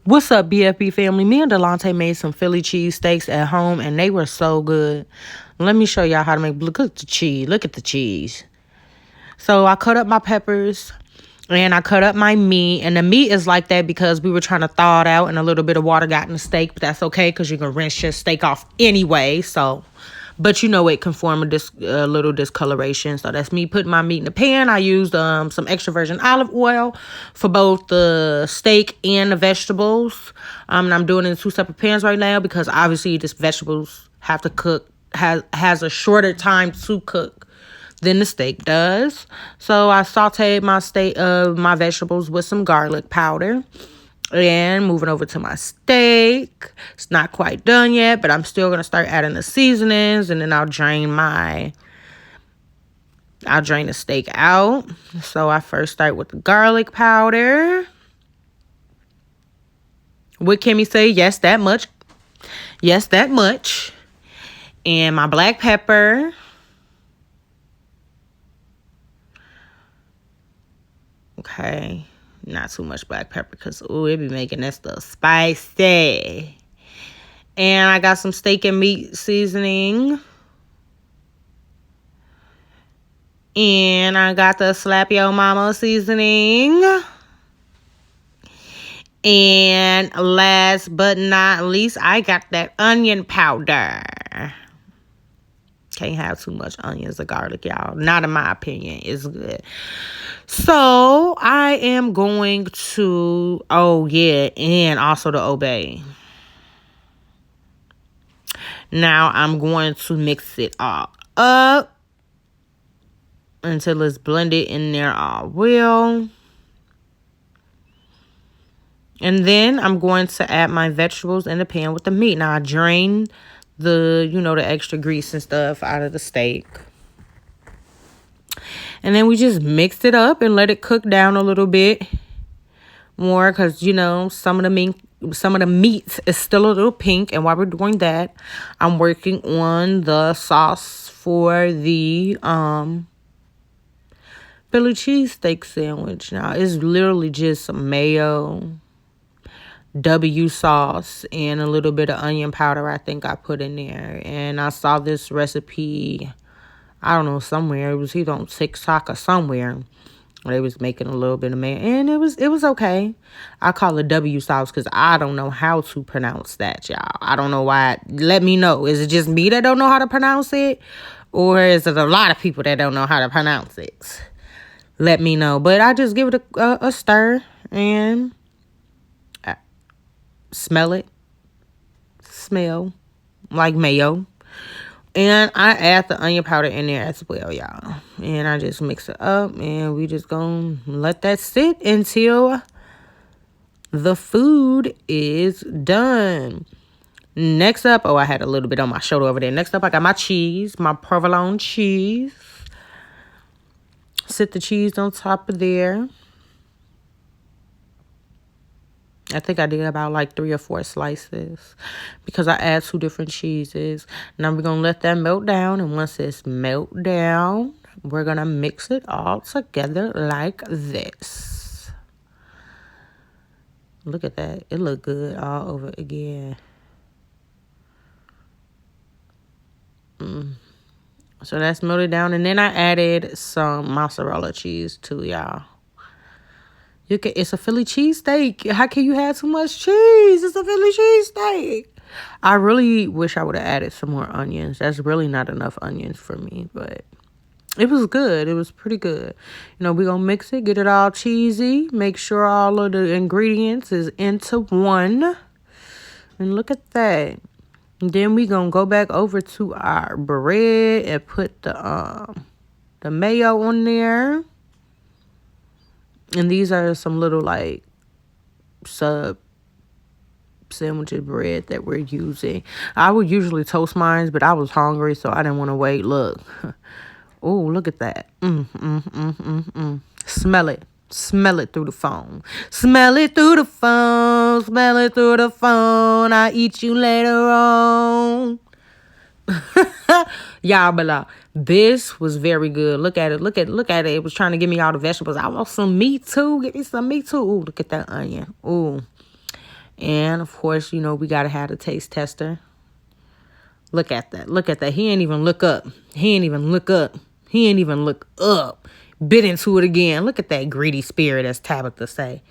What's up, BFB family? Me and Delonte made some Philly cheesesteaks at home, and they were so good. Let me show y'all how to make. Look at the cheese. Look at the cheese. So I cut up my peppers, and I cut up my meat. And the meat is like that because we were trying to thaw it out, and a little bit of water got in the steak. But that's okay because you can rinse your steak off anyway. But you know it can form a little discoloration. So that's me putting my meat in the pan. I used some extra virgin olive oil for both the steak and the vegetables. And I'm doing it in 2 separate pans right now because obviously these vegetables have to cook, has a shorter time to cook than the steak does. So I sauteed my vegetables with some garlic powder. And moving over to my steak. It's not quite done yet, but I'm still going to start adding the seasonings. And then I'll drain the steak out. So I first start with the garlic powder. What Kimmy say? Yes, that much. Yes, that much. And my black pepper. Okay. Not too much black pepper because, ooh, it be making that stuff spicy. And I got some steak and meat seasoning. And I got the Slap Yo Mama seasoning. And last but not least, I got that onion powder. Can't have too much onions or garlic, y'all. Not in my opinion. It's good. So I am going to, and also the obey. Now I'm going to mix it all up until it's blended in there all well. And then I'm going to add my vegetables in the pan with the meat. Now I drain the extra grease and stuff out of the steak. And then we just mixed it up and let it cook down a little bit more because, some of the meat is still a little pink. And while we're doing that, I'm working on the sauce for the Philly cheesesteak sandwich. Now, it's literally just some mayo, W sauce, and a little bit of onion powder I think I put in there. And I saw this recipe, I don't know, somewhere. It was either on TikTok or somewhere. They was making a little bit of mayo. And it was okay. I call it W sauce because I don't know how to pronounce that, y'all. I don't know why. Let me know. Is it just me that don't know how to pronounce it? Or is it a lot of people that don't know how to pronounce it? Let me know. But I just give it a stir and smell like mayo. And I add the onion powder in there as well, y'all. And I just mix it up. And we just gonna let that sit until the food is done. Next up, I had a little bit on my shoulder over there. Next up, I got my cheese, my provolone cheese. Sit the cheese on top of there. I think I did about like 3 or 4 slices because I add 2 different cheeses. Now we're going to let that melt down. And once it's melt down, we're going to mix it all together like this. Look at that. It look good all over again. So that's melted down. And then I added some mozzarella cheese too, y'all. It's a Philly cheesesteak. How can you have too much cheese? It's a Philly cheesesteak. I really wish I would have added some more onions. That's really not enough onions for me, but it was good. It was pretty good. We're going to mix it, get it all cheesy, make sure all of the ingredients is into one. And look at that. And then we're going to go back over to our bread and put the mayo on there. And these are some little like sub sandwich bread that we're using. I would usually toast mine, but I was hungry, so I didn't want to wait. Look. Oh, look at that. Smell it. Smell it through the phone. Smell it through the phone. Smell it through the phone. I'll eat you later on. Y'all, but this was very good. Look at it. Look at it. It was trying to give me all the vegetables. I want some meat too. Give me some meat too. Ooh, look at that onion. Ooh. And, of course, you know, we got to have a taste tester. Look at that. Look at that. He ain't even look up. He ain't even look up. He ain't even look up. Bit into it again. Look at that greedy spirit, as Tabitha say.